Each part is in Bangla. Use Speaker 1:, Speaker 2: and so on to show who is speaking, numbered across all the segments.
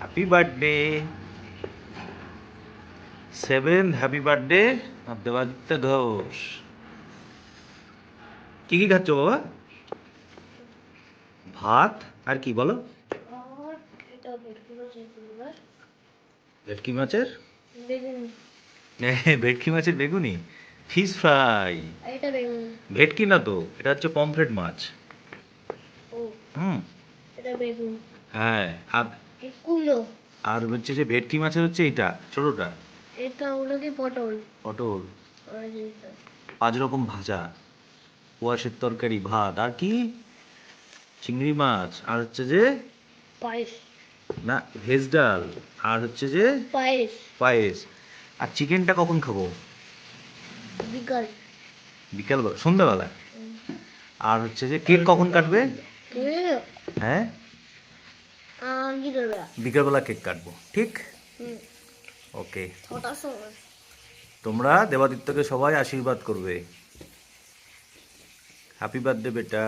Speaker 1: Happy birthday, seventh happy birthday Debaditya Ghosh. কি কি খাচ্ছ বাবা? ভাত আর কি বলো? ভেটকি মাছের ভেটকি মাছের বেগুনি, ফিশ ফ্রাই। ভেটকি না তো, এটা হচ্ছে পমফ্রেট মাছ। হুম, হ্যাঁ। আর আর হচ্ছে যে ভেটকি মাছের হচ্ছে এটা ছোটটা,
Speaker 2: এটা হলো কি পটল।
Speaker 1: পটল, 5 রকম ভাজা, কোয়াশের তরকারি, ভাত আর কি চিংড়ি মাছ, আর হচ্ছে যে
Speaker 2: পায়েস,
Speaker 1: না ভেজ ডাল, আর হচ্ছে যে
Speaker 2: পায়েস,
Speaker 1: পায়েস। আর চিকেনটা কখন খাবো?
Speaker 2: বিকাল,
Speaker 1: বিকালবেলা, সন্ধ্যাবেলা। আর হচ্ছে যে কেক কখন কাটবে? হ্যাঁ, বিকালবেলা কেক কাটবো, ঠিক? ওকে। তোমরা দেবাদিত্যকে সবাই আশীর্বাদ করবে। হ্যাপি বার্থডে বেটা।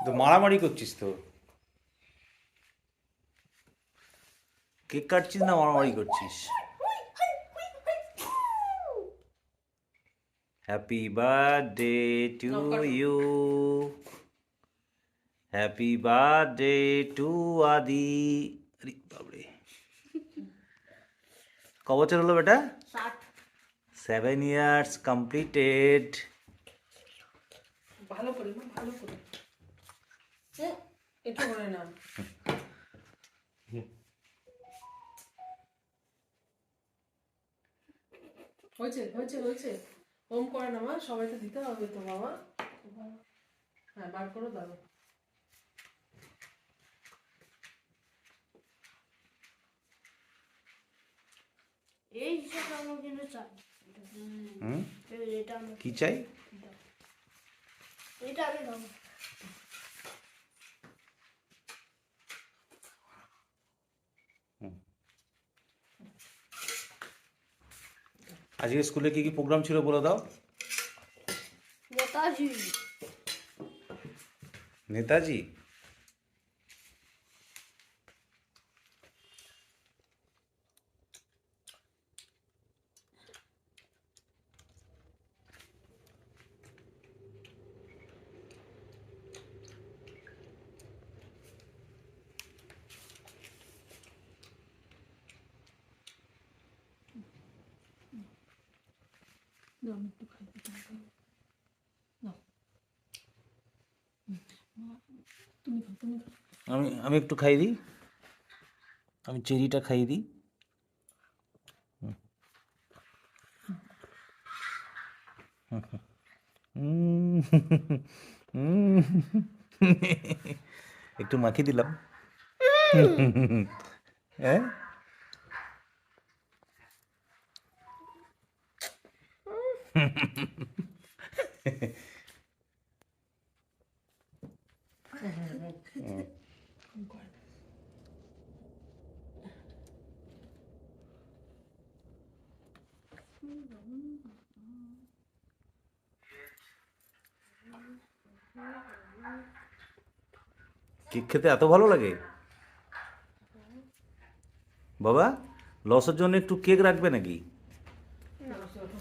Speaker 1: তো মারামারি করছিস তো, কেক কাটছিস না মারামারি করছিস? Happy birthday to you, happy birthday to Adi. আরে বাবরে, ক বছর হলো বেটা? 7 years completed.
Speaker 3: ভালো করে না, ভালো করে এটা করে না। হয়েছে হয়েছে হয়েছে। ওম করে না মা, সবাইকে দিতে হবে তো বাবা। হ্যাঁ, বার করো, দাও।
Speaker 2: এই হিসাবে আমার কিন্তু চাই।
Speaker 1: কি চাই?
Speaker 2: এটা আমি খাবো।
Speaker 1: আজকে স্কুলে কি কি প্রোগ্রাম ছিল বলে দাও।
Speaker 2: নেতাজি,
Speaker 1: নেতাজি, আমি আমি একটু খাই দিই, আমি চেরিটা খাই দিই। একটু মাখিয়ে দিলাম। হ্যাঁ, কেক খেতে এত ভালো লাগে বাবা? লসের জন্য একটু কেক রাখবে নাকি?